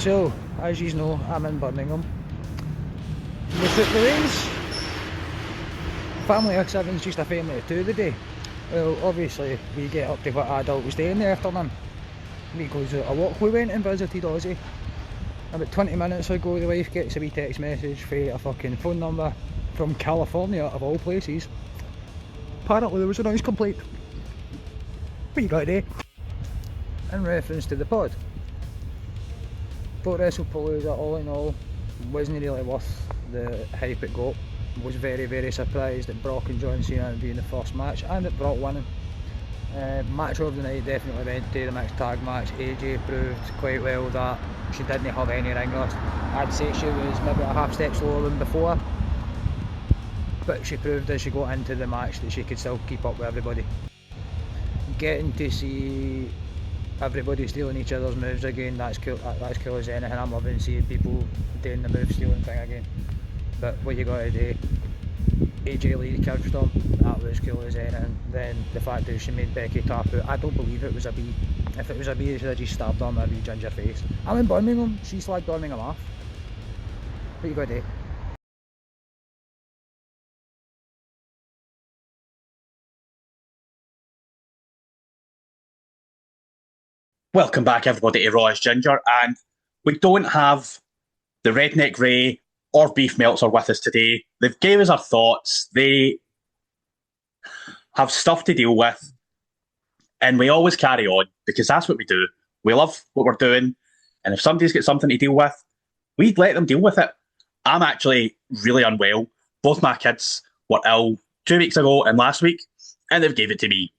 So, as you know, I'm in Birmingham. The footballs. Family of seven's just a family of two today. Well, obviously, we get up to what adult was doing in the afternoon. Because a walk we went and visited Ozzy. About 20 minutes ago, the wife gets a wee text message for a fucking phone number from California, of all places. Apparently there was a noise complaint. What you got there? In reference to the pod. But Wrestlepalooza, all in all, wasn't really worth the hype it got. Was very, very surprised at Brock and John Cena being the first match, and at Brock winning. Match of the night definitely went to the mixed tag match. AJ proved quite well that she didn't have any ringers. I'd say she was maybe a half step slower than before, but she proved as she got into the match that she could still keep up with everybody. Getting to see everybody stealing each other's moves again, that's cool. That's cool as anything. I'm loving seeing people doing the move stealing thing again. But what you got to do, AJ Lee curb stomp, that was cool as anything. Then the fact that she made Becky tap out, I don't believe it was a bee. If it was a bee, she should have just stabbed her in a wee ginger face. I'm in Birmingham, she slagged Birmingham off. What you got to do? Welcome back, everybody, to Raw as Ginger, and we don't have the Redneck Ray or Beef Meltzer with us today. They've gave us our thoughts. They have stuff to deal with, and we always carry on because that's what we do. We love what we're doing, and if somebody's got something to deal with, we'd let them deal with it. I'm actually really unwell. Both my kids were ill 2 weeks ago and last week, and they've gave it to me.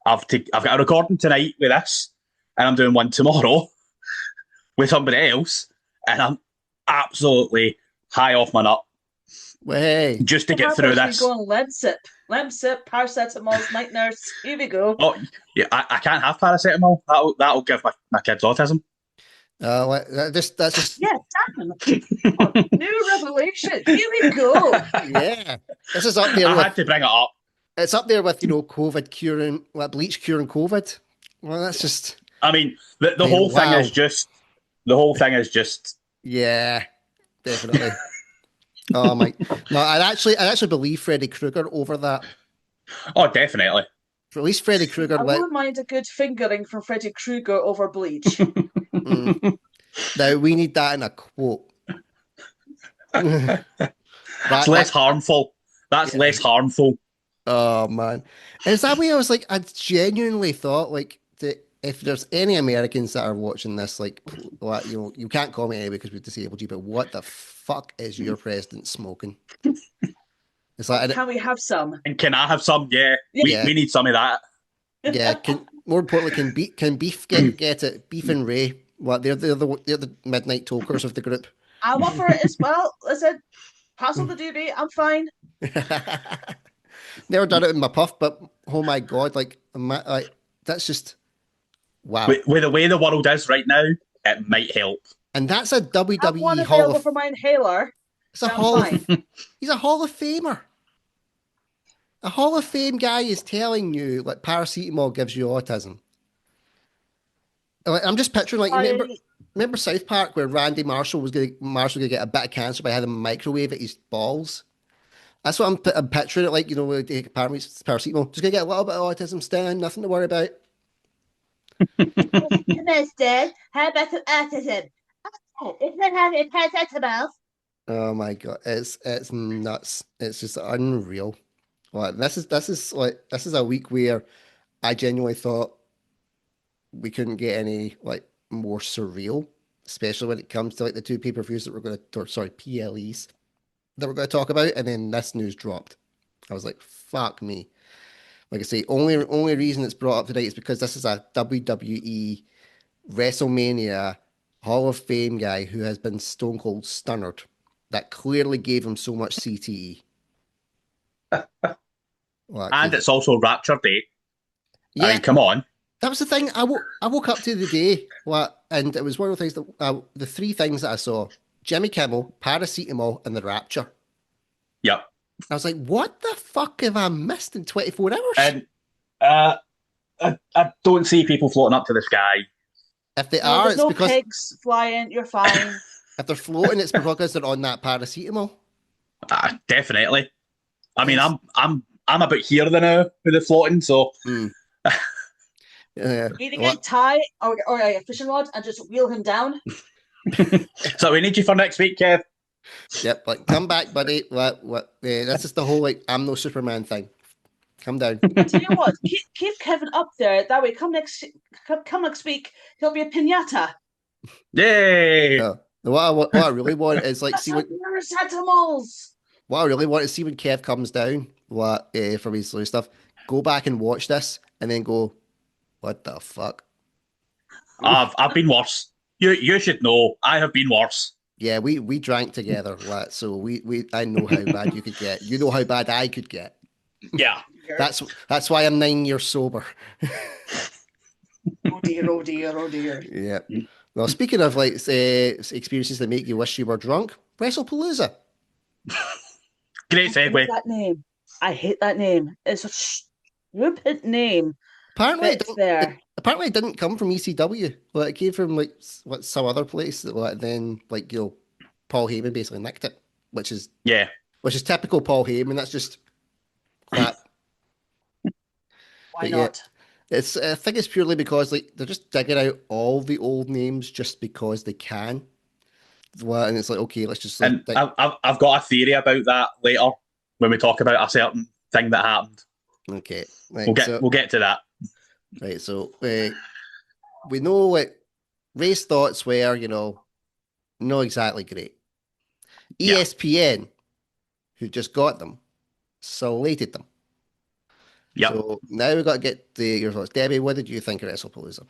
I've got a recording tonight with this, and I'm doing one tomorrow with somebody else, and I'm absolutely high off my nut. Way. Just to get through this. Go on Lemsip, paracetamol, night nurse. Here we go. Oh, yeah, I can't have paracetamol. That'll give my kids autism. That's just yeah, definitely. Oh, new revelation. Here we go. Yeah, this is up there. I had to bring it up. It's up there with COVID curing, bleach curing COVID. Well, that's just. I mean, the whole thing is just. The whole thing is just. Yeah, definitely. Oh my! No, I actually believe Freddy Krueger over that. Oh, definitely. For at least Freddy Krueger. I wouldn't mind a good fingering from Freddy Krueger over bleach. Now we need that in a quote. That's less harmful. That's less harmful. Oh man, is that way? I was like, I genuinely thought like that. If there's any Americans that are watching this, like, you can't call me anyway because we've disabled you, but what the fuck is your president smoking? It's like, can we have some? And can I have some? Yeah, we need some of that. Yeah. More importantly, can Beef get it? Beef and Ray, what they're the midnight tokers of the group. I'm up for it as well. Listen, pass on the doobie. I'm fine. Never done it in my puff, but oh my god, like that's just. Wow. With the way the world is right now, it might help. And that's a WWE Hall of... for my inhaler. It's a Hall of... He's a Hall of Famer. A Hall of Fame guy is telling you, like, paracetamol gives you autism. Like, I'm just picturing, like, remember South Park where Randy Marshall was going to get a bit of cancer by having a microwave at his balls? That's what I'm picturing it like, paracetamol. Just going to get a little bit of autism, Stan, nothing to worry about. Mister, how about some autism? It's not having paracetamol. Oh my god, it's nuts. It's just unreal. Like this is a week where I genuinely thought we couldn't get any like more surreal, especially when it comes to like the two pay-per-views that PLEs that we're going to talk about, and then this news dropped. I was like, fuck me. Like I say, only reason it's brought up today is because this is a WWE WrestleMania Hall of Fame guy who has been stone cold stunnered. That clearly gave him so much CTE. And it's also Rapture Day. Yeah, I mean, come on. That was the thing. I woke up to the day, and it was one of the things that the three things that I saw: Jimmy Kimmel, paracetamol, and the Rapture. Yep. I was like, what the fuck have I missed in 24 hours? And I don't see people floating up to the sky If they No, are, there's it's no because pigs flying. You're fine. if they're floating, it's because they're on that paracetamol. Definitely. I mean, Yes. I'm about here the now with the floating, so Yeah. Either What? get tie or a fishing rod and just wheel him down. so we need you for next week, Kev. Yep. Like, come back, buddy. What? That's just the whole like I'm no Superman thing. Come down. I tell you what, keep Kevin up there. That way, come next week, he'll be a pinata. Yay! What I really want is like see Paracetamols. what I really want is see when Kev comes down. What from his slow stuff. Go back and watch this, and then go, what the fuck? I've been worse. You should know. I have been worse. Yeah, we drank together, so we I know how bad you could get. You know how bad I could get. Yeah. That's why I'm 9 years sober. Oh dear, oh dear, oh dear. Yeah. Well, speaking of like experiences that make you wish you were drunk, Wrestlepalooza. Great I hate segue. that name. I hate that name. It's a stupid name. Apparently, But it's there. apparently it didn't come from ECW. Well, it came from like some other place that then Paul Heyman basically nicked it, which is typical Paul Heyman. That's just crap. Why not? I think it's purely because like they're just digging out all the old names just because they can. And it's like, okay, let's just. And I've got a theory about that later when we talk about a certain thing that happened. Okay, right, we'll get to that. Right, so we know what Ray's thoughts were, not exactly great. ESPN, who just got them, slated them. Yep. So now we've got to get your thoughts. Debbie, what did you think of Wrestlepalooza?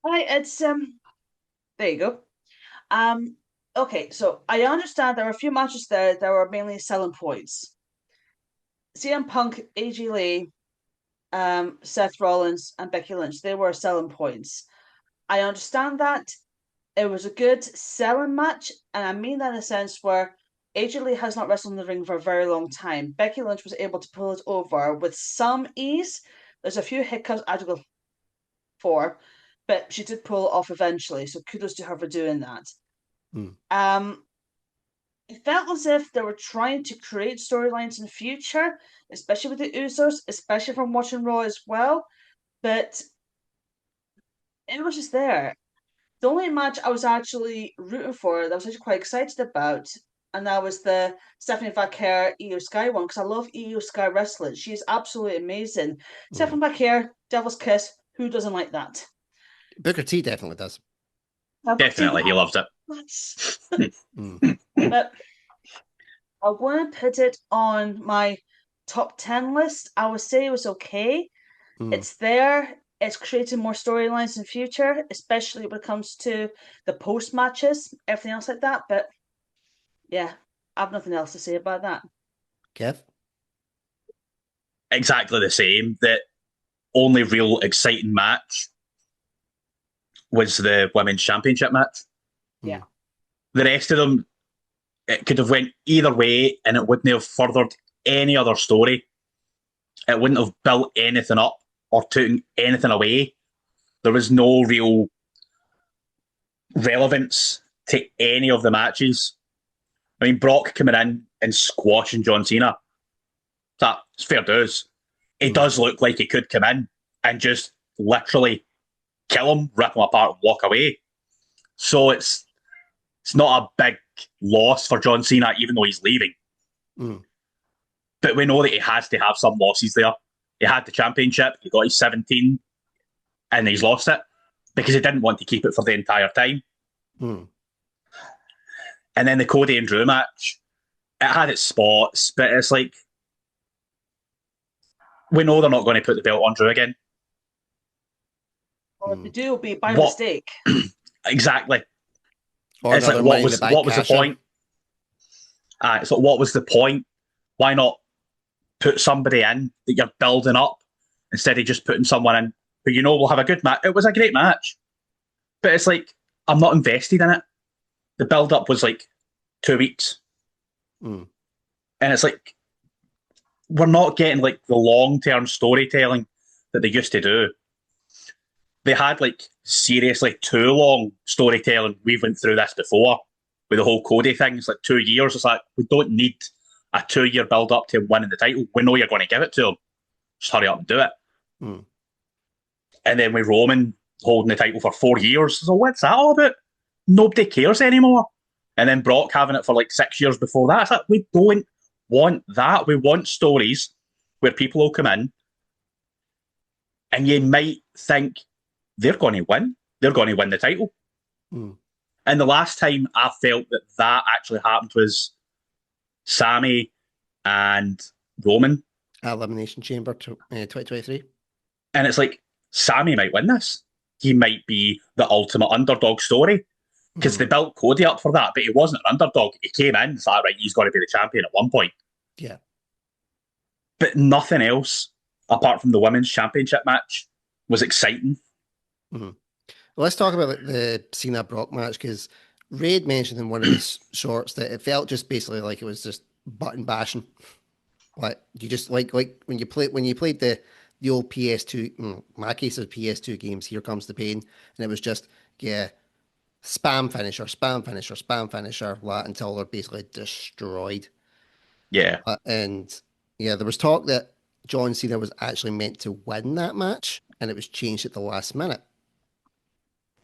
Right, it's there you go. Okay, so I understand there were a few matches there that were mainly selling points. CM Punk, AJ Lee, Seth Rollins, and Becky Lynch, they were selling points. I understand that. It was a good selling match, and I mean that in a sense where AJ Lee has not wrestled in the ring for a very long time. Becky Lynch was able to pull it over with some ease. There's a few hiccups I had to go for, but she did pull it off eventually. So kudos to her for doing that. It felt as if they were trying to create storylines in the future, especially with the Usos, especially from watching Raw as well. But it was just there. The only match I was actually rooting for, that I was actually quite excited about, and that was the Stephanie Vaquer Io Sky one, because I love Io Sky wrestling. She's absolutely amazing. Stephanie Vaquer, Devil's Kiss, who doesn't like that? Booker T definitely does. Definitely, he loves it. But I want to put it on my top 10 list. I would say it was okay. It's there. It's creating more storylines in the future, especially when it comes to the post matches, everything else like that. But yeah, I have nothing else to say about that. Kev? Exactly the same. The only real exciting match was the women's championship match. Yeah. The rest of them, it could have went either way, and it wouldn't have furthered any other story. It wouldn't have built anything up or taken anything away. There was no real relevance to any of the matches. I mean, Brock coming in and squashing John Cena, that's fair dues. It does look like he could come in and just literally kill him, rip him apart, and walk away. So it's not a big loss for John Cena, even though he's leaving. But we know that he has to have some losses there. He had the championship, he got his 17, and he's lost it because he didn't want to keep it for the entire time. And then the Cody and Drew match, it had its spots, but it's like, we know they're not going to put the belt on Drew again. Or if they do, it'll be by mistake. Exactly. Or it's like, what was the point? It's like, what was the point? Why not put somebody in that you're building up instead of just putting someone in who you know will have a good match? It was a great match, but it's like, I'm not invested in it. The build-up was like 2 weeks. And it's like, we're not getting like the long-term storytelling that they used to do. they had like seriously too long storytelling. We went through this before with the whole Cody thing. It's like 2 years. It's like we don't need a 2 year build up to winning the title. We know you're going to give it to him. Just hurry up and do it. Mm. And then with Roman holding the title for 4 years, so what's that all about? Nobody cares anymore. And then Brock having it for like 6 years before that. It's like, we don't want that. We want stories where people will come in and you might think they're going to win. They're going to win the title. Mm. And the last time I felt that actually happened was Sami and Roman. Elimination Chamber 2023. And it's like, Sami might win this. He might be the ultimate underdog story. Because they built Cody up for that, but he wasn't an underdog. He came in, it's like, right, he's going to be the champion at one point. Yeah. But nothing else, apart from the women's championship match, was exciting. Mm-hmm. Well, let's talk about the Cena Brock match, because Ray mentioned in one of his shorts that it felt just basically like it was just button bashing. Like you just like when you played the old PS2, my case of PS2 games, Here Comes the Pain, and it was just spam finisher, spam finisher, spam finisher, until they're basically destroyed. Yeah. And there was talk that John Cena was actually meant to win that match, and it was changed at the last minute.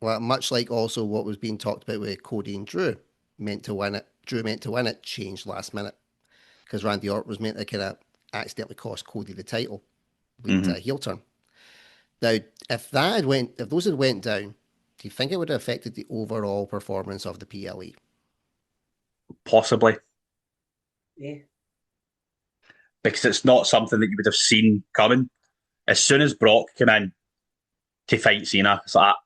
Well, much like also what was being talked about with Cody and Drew, meant to win it. Drew meant to win it, changed last minute, because Randy Orton was meant to kind of accidentally cost Cody the title, leading to a heel turn. Now, if those had went down, do you think it would have affected the overall performance of the PLE? Possibly. Yeah. Because it's not something that you would have seen coming. As soon as Brock came in to fight Cena, it's like,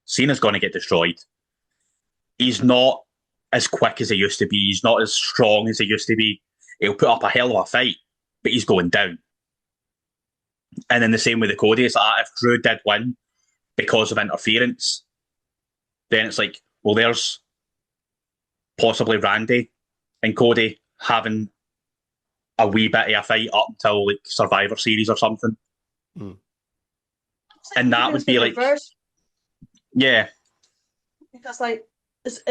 Cena's going to get destroyed. He's not as quick as he used to be. He's not as strong as he used to be. He'll put up a hell of a fight, but he's going down. And then the same with the Cody. It's like, if Drew did win because of interference, then it's like, well, there's possibly Randy and Cody having a wee bit of a fight up until like Survivor Series or something. Mm. And that would be like, yeah. Because like,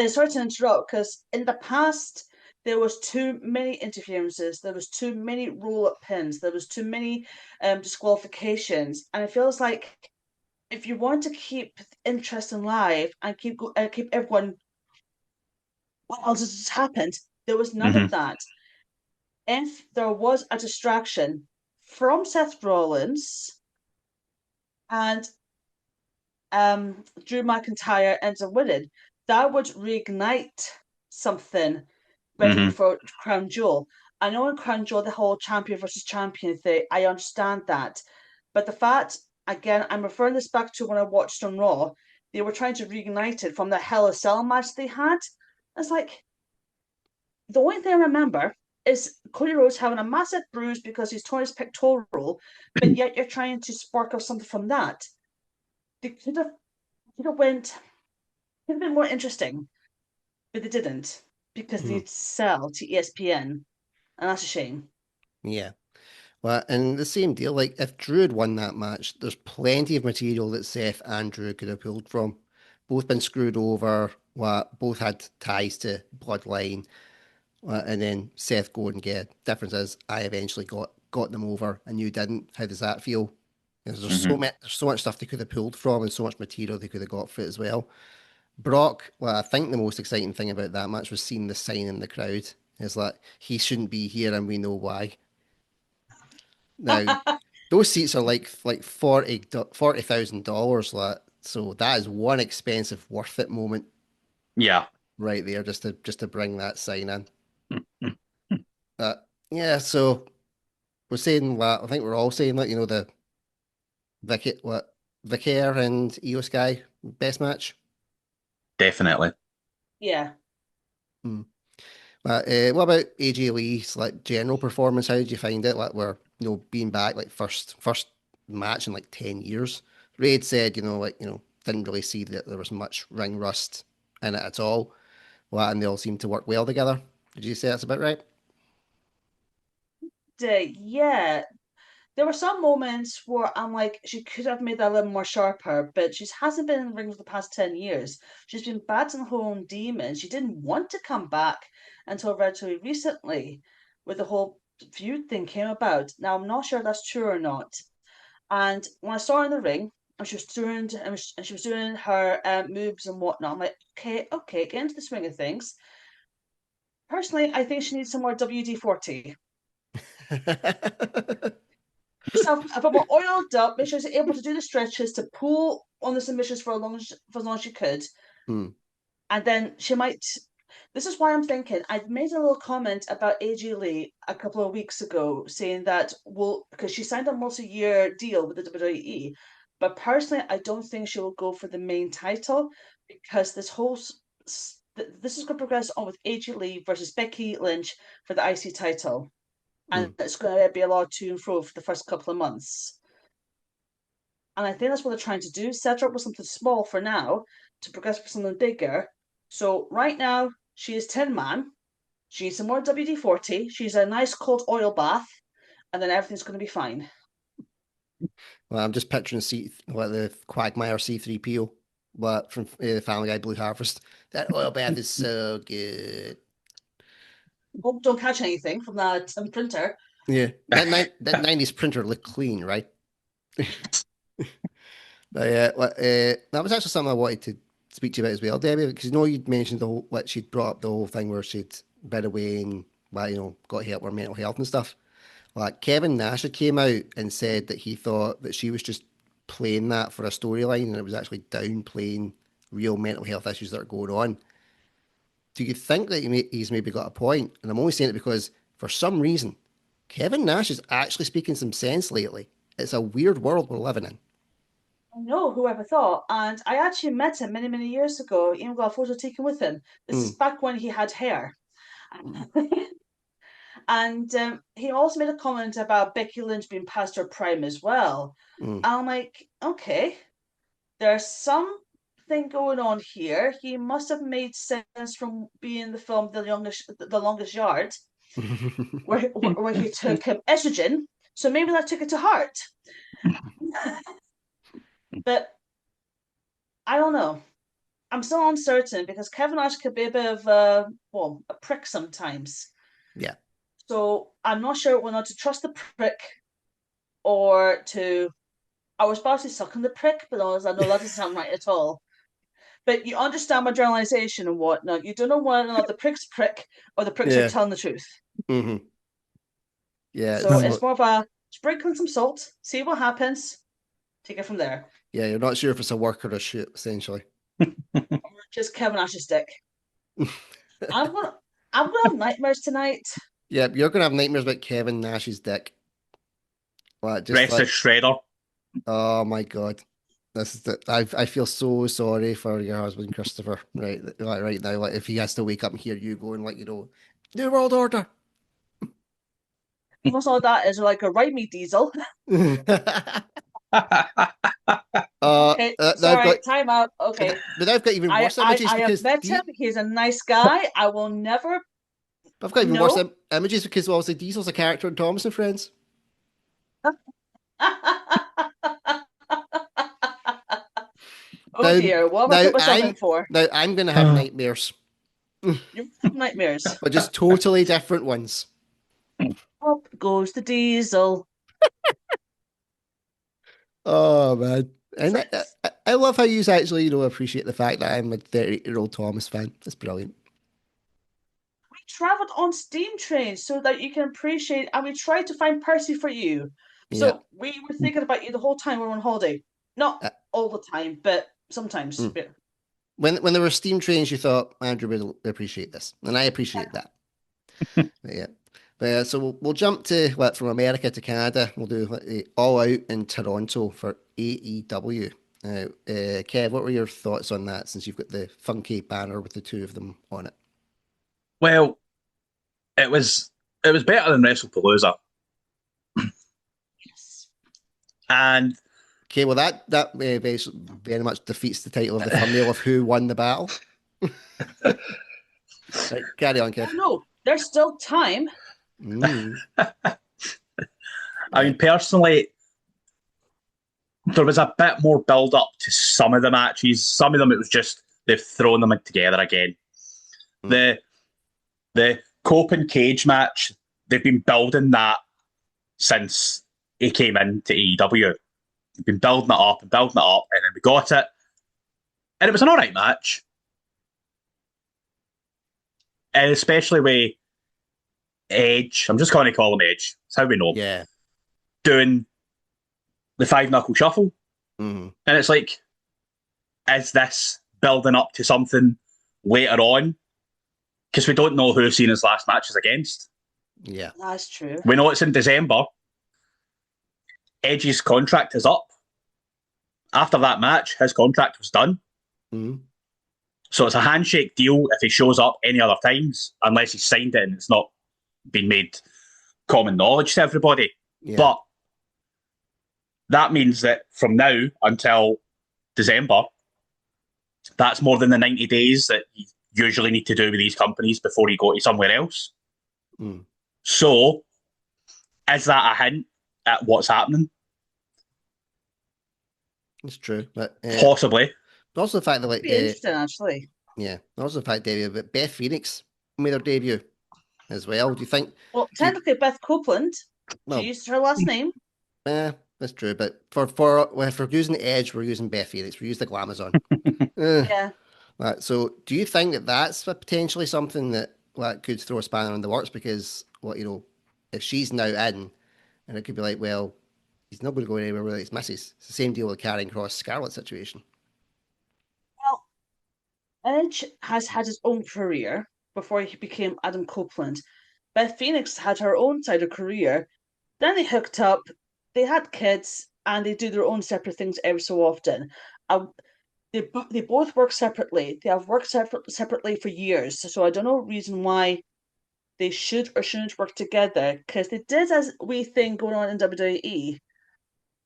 sorry to interrupt, because in the past, there was too many interferences, there was too many roll-up pins, there was too many disqualifications, and it feels like if you want to keep interest in live and keep everyone, what else has happened? There was none of that. If there was a distraction from Seth Rollins and Drew McIntyre ends up winning, that would reignite something ready for Crown Jewel. I know in Crown Jewel the whole champion versus champion thing, I understand that. But the fact, again, I'm referring this back to when I watched on Raw, they were trying to reignite it from the Hell in a Cell match they had. It's like, the only thing I remember is Cody Rhodes having a massive bruise because he's torn his pectoral, but yet you're trying to spark off something from that. They could have been more interesting, but they didn't because they need to sell to ESPN, and that's a shame. Yeah. Well, and the same deal, like if Drew had won that match, there's plenty of material that Seth and Drew could have pulled from. Both been screwed over, both had ties to Bloodline, and then Seth going, difference is I eventually got them over and you didn't. How does that feel? There's so much stuff they could have pulled from and so much material they could have got for it as well. Brock, I think the most exciting thing about that match was seeing the sign in the crowd. It's like, he shouldn't be here and we know why. Now, those seats are like $40,000. So that is one expensive, worth it moment. Yeah. Right there, just to bring that sign in. So we're saying, I think we're all saying that, the Vicaire and Io Sky best match. Definitely. Yeah. What about AJ Lee's general performance? How did you find it? We're being back first match in 10 years. Ray had said didn't really see that there was much ring rust in it at all. And they all seemed to work well together. Did you say that's about right? Yeah. there were some moments where I'm like, she could have made that a little more sharper, but she hasn't been in the ring for the past 10 years. She's been battling her own demons. She didn't want to come back until relatively recently, with the whole feud thing came about. Now, I'm not sure if that's true or not. And when I saw her in the ring, and she was doing her moves and whatnot, I'm like, okay, get into the swing of things. Personally, I think she needs some more WD-40. Herself a bit more oiled up, make sure she's able to do the stretches to pull on the submissions for as long as she could. And then she might. This is why I'm thinking. I made a little comment about AJ Lee a couple of weeks ago, saying that because she signed a multi-year deal with the WWE, but personally, I don't think she will go for the main title because this is going to progress on with AJ Lee versus Becky Lynch for the IC title, and it's going to be a lot of to and fro for the first couple of months. And I think that's what they're trying to do, set her up with something small for now to progress for something bigger. So right now, she is 10 man. She needs some more WD-40. She's a nice cold oil bath, and then everything's going to be fine. Well, I'm just picturing the Quagmire C3PO, but from the Family Guy Blue Harvest. That oil bath is so good. Hope don't catch anything from that printer. Yeah, that 90s printer looked clean, right? But yeah, that was actually something I wanted to speak to you about as well, Debbie, because you'd mentioned she'd brought up the whole thing where she'd been away and got help with her mental health and stuff. Like Kevin Nash came out and said that he thought that she was just playing that for a storyline and it was actually downplaying real mental health issues that are going on. Do you think that he's maybe got a point? And I'm only saying it because for some reason, Kevin Nash is actually speaking some sense lately. It's a weird world we're living in. No, whoever thought? And I actually met him many, many years ago. Even got a photo taken with him. This is back when he had hair. And he also made a comment about Becky Lynch being past her prime as well. And I'm like, okay, there's something going on here. He must have made sense from being the film The Longest Yard, where he took estrogen. So maybe that took it to heart. But I don't know. I'm still uncertain because Kevin Nash could be a bit of a prick sometimes. Yeah. So I'm not sure whether to trust the prick or to. I was about to suck on the prick, but I know that doesn't sound right at all. But you understand my generalization and whatnot. You don't know whether or not the prick's prick or the pricks are telling the truth. Mm-hmm. Yeah. So it's more of a sprinkling some salt, see what happens, take it from there. Yeah, you're not sure if it's a work or a shoot, essentially. Just Kevin Nash's dick. I'm gonna have nightmares tonight. Yeah, you're gonna have nightmares about Kevin Nash's dick. Rest of Shredder. Oh my god. I feel so sorry for your husband, Christopher, right now. Like if he has to wake up and hear you going New World Order. Most of that is like a ride me diesel. Okay, sorry, time out. Okay. But I've got even worse images I have met him. He's a nice guy. I will never. I've got even worse images because obviously Diesel's a character in Thomas and Friends. Dear, what am I putting myself in for? Now I'm going to have nightmares. You have nightmares. But just totally different ones. Up goes the diesel. Oh man. And I love how you actually, appreciate the fact that I'm a 38-year-old Thomas fan. That's brilliant. We travelled on steam trains so that you can appreciate, and we tried to find Percy for you. So we were thinking about you the whole time we were on holiday. Not all the time, but sometimes. When there were steam trains, you thought Andrew would appreciate this, and I appreciate that. So we'll jump to from America to Canada. We'll do All Out in Toronto for AEW. Kev, what were your thoughts on that? Since you've got the funky banner with the two of them on it. Well, it was better than WrestlePalooza. Yes. And okay, well that very much defeats the title of the thumbnail of who won the battle. Right, carry on, Kev. No, there's still time. I mean, personally, there was a bit more build up to some of the matches. Some of them, it was just they've thrown them together again. The Cope and Cage match, they've been building that since he came into AEW. They've been building it up and building it up, and then we got it. And it was an alright match. And especially with Edge, I'm just going to call him Edge. That's how we know him. Yeah. Doing the 5-knuckle shuffle. Mm-hmm. And it's like, is this building up to something later on? Because we don't know who Cena's last match is against. Yeah. That's true. We know it's in December. Edge's contract is up. After that match, his contract was done. Mm-hmm. So it's a handshake deal if he shows up any other times, unless he's signed it and it's not been made common knowledge to everybody. Yeah. But that means that from now until December, that's more than the 90 days that you usually need to do with these companies before you go to somewhere else. Mm. So, is that a hint at what's happening? It's true. But, possibly. But also the fact that, like, interesting, actually. Yeah. Also the fact, David, that Beth Phoenix made her debut as well. Do you think? Well, technically, Beth Copeland. She used her last name. Yeah, that's true. But if we're using the Edge, we're using Beth Phoenix. We use the Glamazon. Yeah. Right, so, do you think that that's potentially something that could throw a spanner in the works? Because, if she's now in, and it could be like, well, he's not going to go anywhere with his missus. It's the same deal with carrying Cross Scarlet situation. Well, Edge has had his own career before he became Adam Copeland. Beth Phoenix had her own side of career. Then they hooked up, they had kids, and they do their own separate things every so often. They both work separately. They have worked separately for years. So I don't know reason why they should or shouldn't work together, because they did as we think going on in WWE.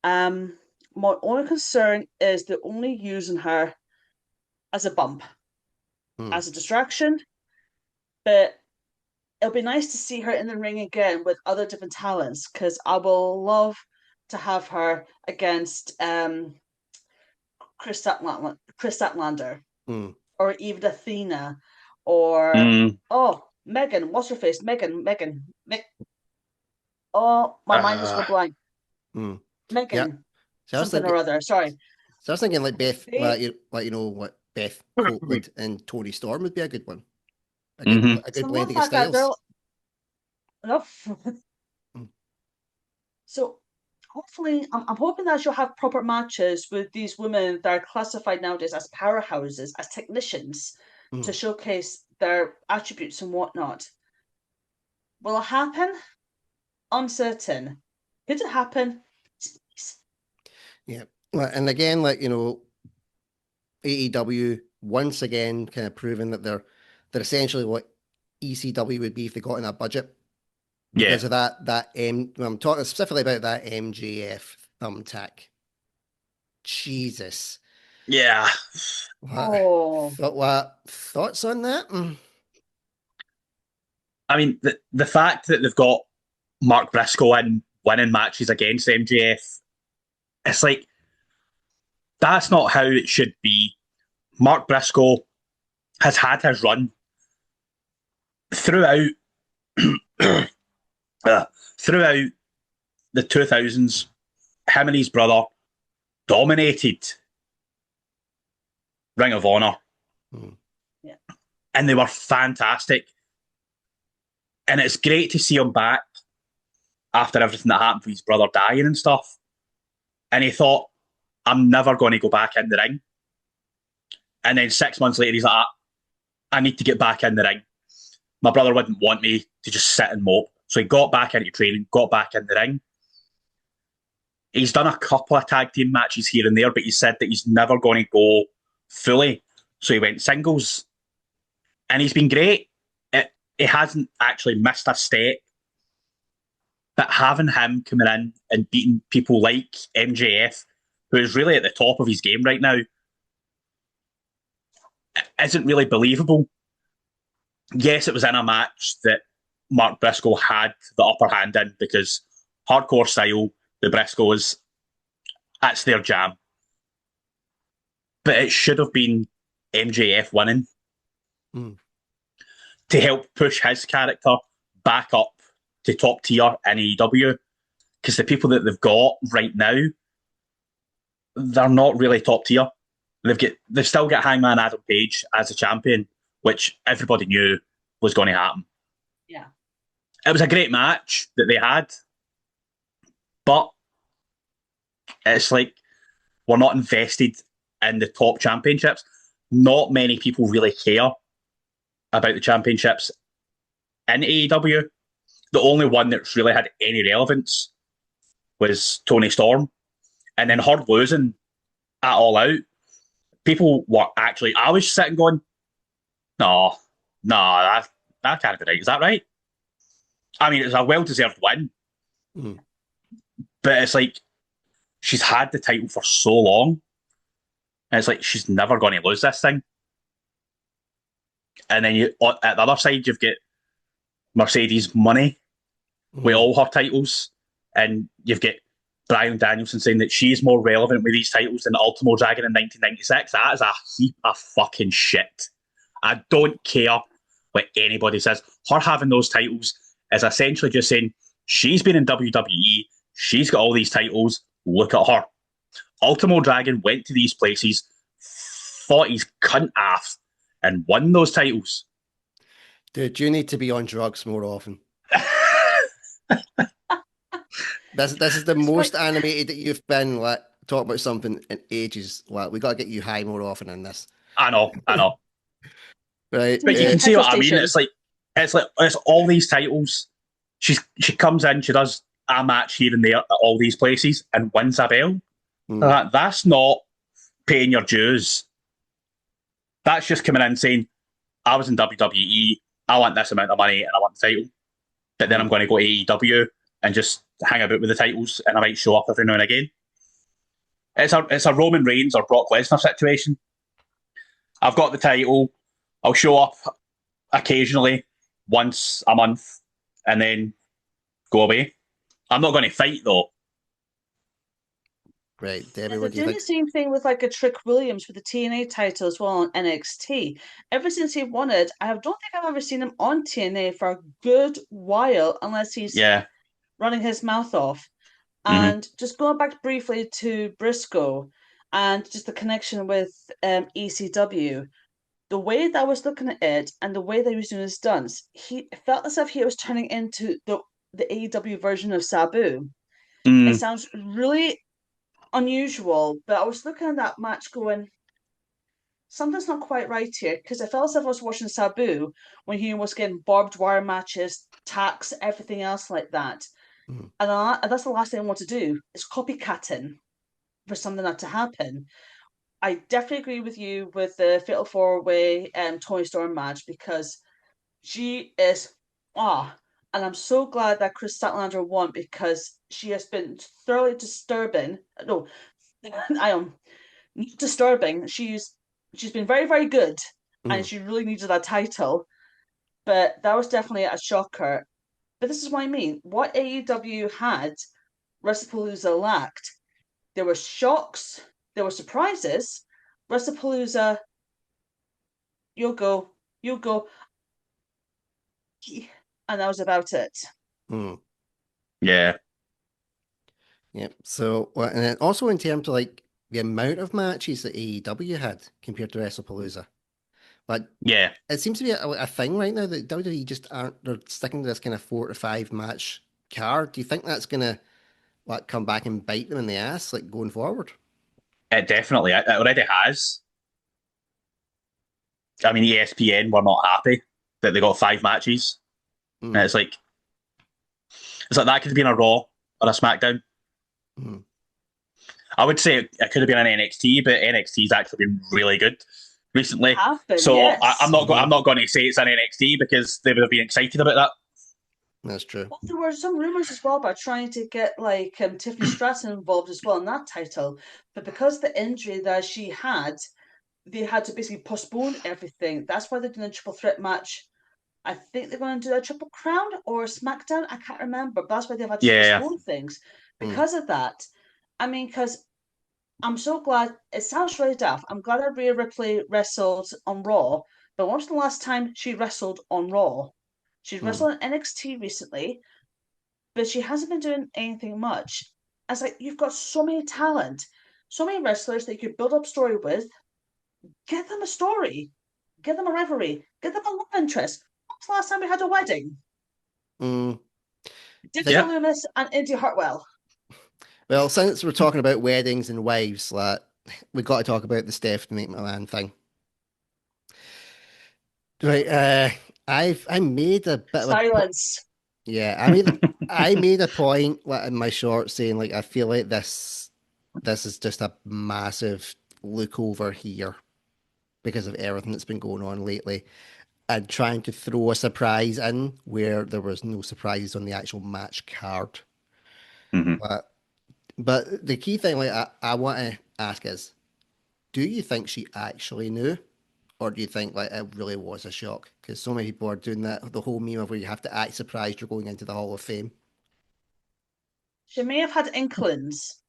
My only concern is they're only using her as a bump, as a distraction. But it'll be nice to see her in the ring again with other different talents, because I will love to have her against Chris Statlander, or even Athena, or Megan. What's her face? Megan. Oh, my mind just went blank. Megan, yeah. So something or other. Sorry. So I was thinking like Beth, what Beth Copeland and Tony Storm would be a good one. A good blending of styles. So hopefully, I'm hoping that she'll have proper matches with these women that are classified nowadays as powerhouses, as technicians, to showcase their attributes and whatnot. Will it happen? Uncertain. Could it happen? Yeah. And again, AEW once again kind of proving that they're essentially what ECW would be if they got in a budget. Because of I'm talking specifically about that MJF thumbtack. Jesus. Yeah. What thoughts on that? I mean, the fact that they've got Mark Briscoe in winning matches against MJF, it's like, that's not how it should be. Mark Briscoe has had his run throughout throughout the 2000s. Him and his brother dominated Ring of Honor. Yeah. And they were fantastic. And it's great to see him back after everything that happened with his brother dying and stuff. And he thought, I'm never going to go back in the ring. And then 6 months later, he's like, I need to get back in the ring. My brother wouldn't want me to just sit and mope. So he got back into training, got back in the ring. He's done a couple of tag team matches here and there, but he said that he's never going to go fully. So he went singles. And he's been great. He hasn't actually missed a step. But having him coming in and beating people like MJF, who is really at the top of his game right now, isn't really believable. Yes, it was in a match that Mark Briscoe had the upper hand in because hardcore style, the Briscoes, that's their jam. But it should have been MJF winning to help push his character back up to top tier in AEW. Because the people that they've got right now, they're not really top tier. They've still got Hangman Adam Page as a champion, which everybody knew was going to happen. Yeah. It was a great match that they had, but it's like we're not invested in the top championships. Not many people really care about the championships in AEW. The only one that's really had any relevance was Toni Storm. And then her losing at All Out, people were actually, I was sitting going, no, that can't be right. Is that right? I mean, it's a well-deserved win. But it's like, she's had the title for so long. And it's like, she's never going to lose this thing. And then at the other side, you've got Mercedes Money with all her titles. And you've got Bryan Danielson saying that she's more relevant with these titles than the Ultimo Dragon in 1996. That is a heap of fucking shit. I don't care what anybody says. Her having those titles is essentially just saying she's been in WWE, she's got all these titles, look at her. Ultimo Dragon went to these places, fought his cunt ass, and won those titles. Dude, you need to be on drugs more often. This is the most animated that you've been. Like, talk about something in ages. Like, we got to get you high more often in this. I know. Right, but you can see what I mean. It's all these titles. She comes in, she does a match here and there at all these places and wins a belt. That's not paying your dues. That's just coming in saying, I was in WWE, I want this amount of money and I want the title. But then I'm going to go to AEW and just hang about with the titles and I might show up every now and again. It's a Roman Reigns or Brock Lesnar situation. I've got the title, I'll show up occasionally, once a month, and then go away. I'm not going to fight though. Right, Debbie, They're what do you doing think? the same thing with like a Trick Williams with the TNA title as well on NXT. Ever since he won it, I don't think I've ever seen him on TNA for a good while, unless he's running his mouth off. And just going back briefly to Briscoe and just the connection with ECW, the way that I was looking at it and the way that he was doing his stunts, he felt as if he was turning into the AEW version of Sabu. It sounds really unusual, but I was looking at that match going, something's not quite right here, because I felt as if I was watching Sabu when he was getting barbed wire matches, tacks, everything else like that. And that's the last thing I want to do, is copycatting for something not to happen. I definitely agree with you with the Fatal 4-Way Toni Storm match, because she is, and I'm so glad that Chris Statlander won, because she has been thoroughly disturbing. No, I am disturbing. She's been very, very good, and she really needed that title. But that was definitely a shocker. But this is what I mean. What AEW had, Wrestlepalooza lacked. There were shocks, there were surprises. Wrestlepalooza, you'll go, and that was about it. Yeah. Yep. So, and then also in terms of like the amount of matches that AEW had compared to Wrestlepalooza, but it seems to be a thing right now that WWE just they're sticking to this kind of 4 to 5 match card. Do you think that's gonna like come back and bite them in the ass like going forward? It already has. I mean, ESPN were not happy that they got 5 matches. And it's like that could have been a Raw or a SmackDown. I would say it could have been an NXT, but NXT's actually been really good recently. I'm not going to say it's an NXT because they would have been excited about that. That's true. Well, there were some rumors as well about trying to get like Tiffany Stratton involved as well in that title, but because the injury that she had, they had to basically postpone everything. That's why they're doing a triple threat match I think they're going to do a Triple Crown or SmackDown. I can't remember. But that's why they've had to Yeah. postpone things because of that. I mean, because I'm so glad. It sounds really daft. I'm glad that Rhea Ripley wrestled on Raw, but when was the last time she wrestled on Raw? She's wrestled on NXT recently, but she hasn't been doing anything much. It's like you've got so many talent, so many wrestlers that you could build up story with. Give them a story, give them a rivalry, give them a love interest. When was the last time we had a wedding? Dexter Loomis and Indy Hartwell. Well, since we're talking about weddings and wives, like, we got to talk about the Stephanie McMahon thing. Right, I made a bit silence. I made a point, like, in my short, saying, like, I feel like this is just a massive look over here because of everything that's been going on lately, and trying to throw a surprise in where there was no surprises on the actual match card. But the key thing, like, I want to ask is, do you think she actually knew? Or do you think, like, it really was a shock? Because so many people are doing that, the whole meme of where you have to act surprised you're going into the Hall of Fame. She may have had inklings.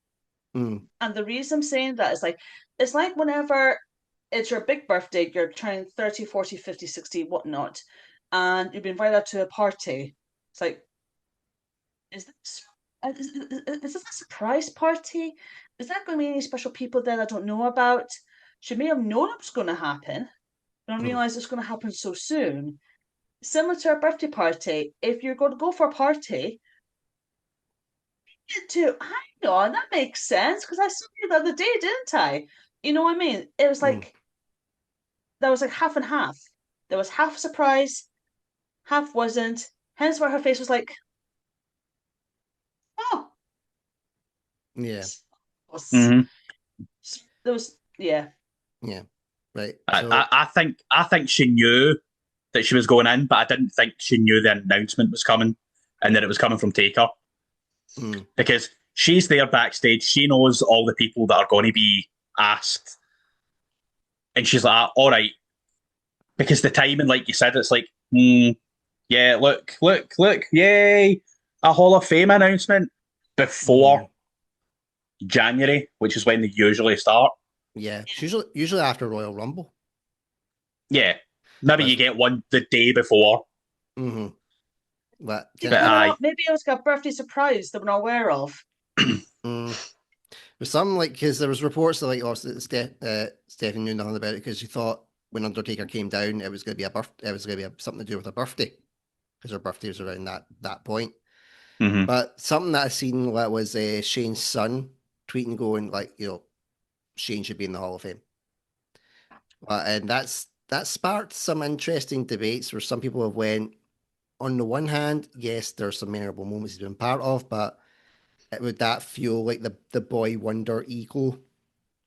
Mm. And the reason I'm saying that is like, it's like whenever it's your big birthday, you're turning 30, 40, 50, 60, whatnot, and you've been invited out to a party. It's like, is this a surprise party? Is there going to be any special people there I don't know about? She may have known it was going to happen, but I realised it's going to happen so soon. Similar to a birthday party, if you're going to go for a party, I know that makes sense because I saw you the other day, didn't I? You know what I mean? It was like there was like half and half. There was half surprise, half wasn't. Hence why her face was like, oh, Yeah. There was Yeah. Right. So I think she knew that she was going in, but I didn't think she knew the announcement was coming and that it was coming from Taker. Because she's there backstage, she knows all the people that are going to be asked, and she's like, all right. Because the timing, like you said, it's like, yeah, look, yay, a Hall of Fame announcement before January, which is when they usually start. Yeah, it's usually after Royal Rumble. Yeah, maybe you get one the day before. But maybe it was like a birthday surprise that we're not aware of. There's some, like, because there was reports that, like, Stephanie knew nothing about it because she thought when Undertaker came down, it was going to be something to do with her birthday, because her birthday was around that point. But something that I seen was Shane's son tweeting, going like, Shane should be in the Hall of Fame. And that sparked some interesting debates where some people have went, on the one hand, yes, there's some memorable moments he's been part of, but would that fuel like the boy wonder ego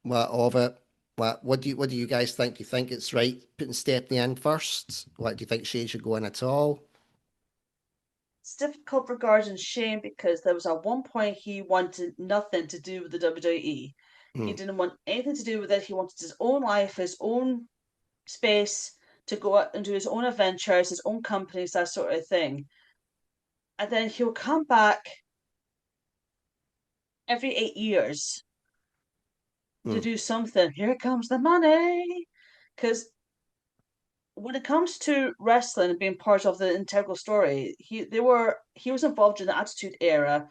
of it? What do you guys think? Do you think it's right putting Stephanie in first? Do you think Shane should go in at all? It's difficult regarding Shane because there was at one point he wanted nothing to do with the WWE. He didn't want anything to do with it. He wanted his own life, his own space to go out and do his own adventures, his own companies, that sort of thing. And then he'll come back every 8 years to do something. Here comes the money. Because when it comes to wrestling and being part of the integral story, he was involved in the Attitude Era,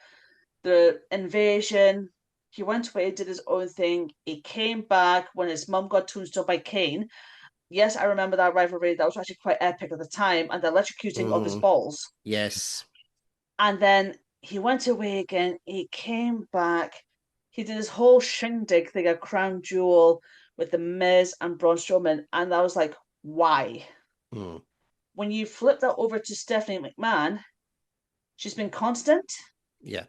the Invasion. He went away, did his own thing. He came back when his mum got tombstone by Kane. Yes, I remember that rivalry. That was actually quite epic at the time, and the electrocuting of his balls. Yes. And then he went away again. He came back. He did his whole shindig thing, a crown jewel with the Miz and Braun Strowman, and I was like, why? When you flip that over to Stephanie McMahon, she's been constant. Yeah.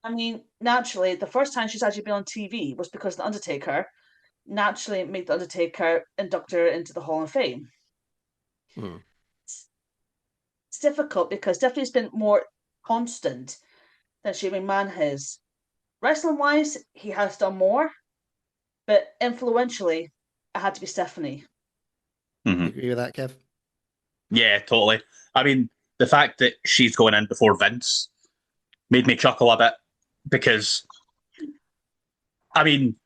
I mean, naturally, the first time she's actually been on TV was because The Undertaker naturally made The Undertaker induct her into the Hall of Fame. It's difficult because Stephanie's been more constant than Shane McMahon has. Wrestling-wise, he has done more, but influentially, it had to be Stephanie. You agree with that, Kev? Yeah, totally. I mean, the fact that she's going in before Vince made me chuckle a bit because, I mean,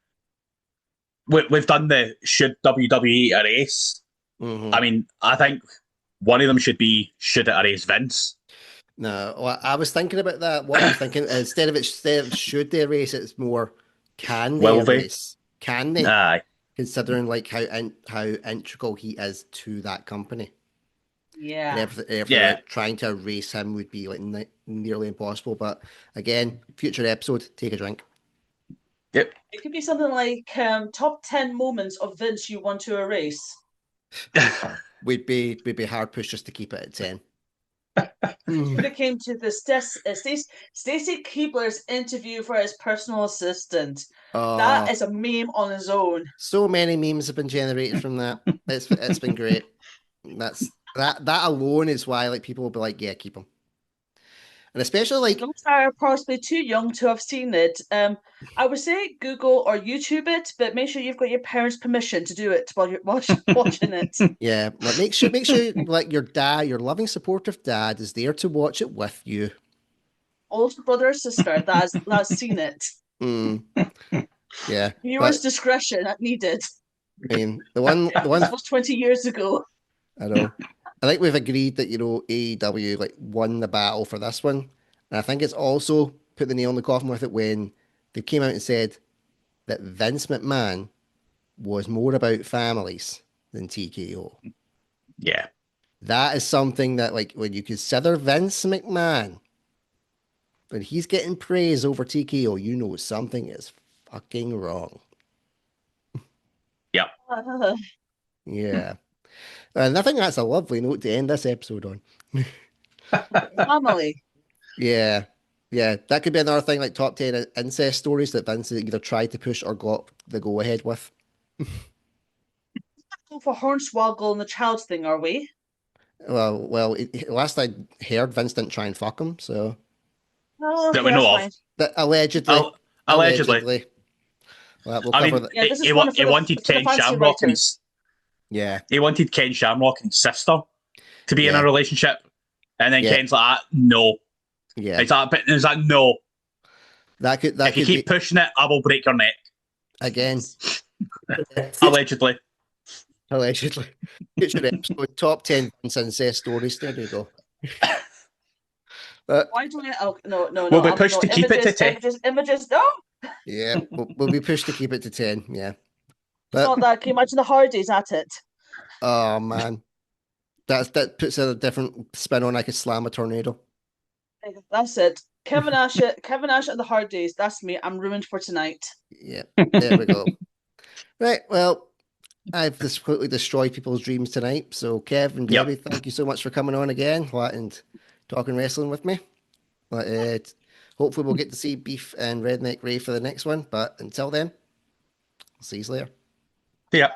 we've done the should WWE erase. Mm-hmm. I mean, I think one of them should it erase Vince? No, well, I was thinking about that. What I'm thinking instead of should they erase it, it's more can they Will they? erase? Can they? Aye. Considering like how integral he is to that company, and Yeah. everything Yeah. like, trying to erase him would be like nearly impossible. But again, future episode, take a drink. Yep. It could be something like top 10 moments of Vince you want to erase. We'd be hard pushed just to keep it at 10. When it came to the Stacy Keibler's interview for his personal assistant, that is a meme on its own. So many memes have been generated from that. It's been great. That alone is why like people will be like, yeah, keep them. And especially like Those are possibly too young to have seen it. I would say Google or YouTube it, but make sure you've got your parents' permission to do it while you're watching it. yeah, like make sure like your loving supportive dad is there to watch it with you. Older brother or sister that's seen it. Yeah, Viewers' discretion needed. I mean the one This was 20 years ago. I know. I think we've agreed that AEW like won the battle for this one, and I think it's also put the nail in the coffin with it when they came out and said that Vince McMahon was more about families than TKO. Yeah. That is something that like when you consider Vince McMahon, when he's getting praise over TKO, you know something is fucking wrong. Yep. Yeah. And I think that's a lovely note to end this episode on. Family. Yeah. Yeah. That could be another thing like top 10 incest stories that Vince either tried to push or got the go ahead with. Go for Hornswoggle and the child thing, are we? Well, last I heard, Vince didn't try and fuck him, so. Oh, That we know of. Allegedly. Allegedly. Well, we'll I cover mean, that. Yeah, this is he one for the wanted Ken fancy Shamrock and writers. Yeah. he wanted Ken Shamrock and his sister to be in Yeah. a relationship, and then Yeah. Ken's like, no. Yeah. He's like, no. That If could you keep be pushing it, I will break your neck. again. Allegedly. Allegedly. Future episode top 10 Vince incest stories. There you go. Why do I? Oh, no. We'll be pushed to keep it to 10. Images. No, Yeah, we'll be pushed to keep it to 10. Yeah. it's not that. Can you imagine the Hardys at it? Oh man, that puts a different spin on. I could slam a tornado. That's it. Kevin Nash and the Hardys. That's me. I'm ruined for tonight. Yeah, there we go. Right, well, I've completely destroyed people's dreams tonight. So, Kev and Debbie, thank you so much for coming on again and talking wrestling with me. Hopefully, we'll get to see Beef and Redneck Ray for the next one. But until then, I'll see you later. Yeah.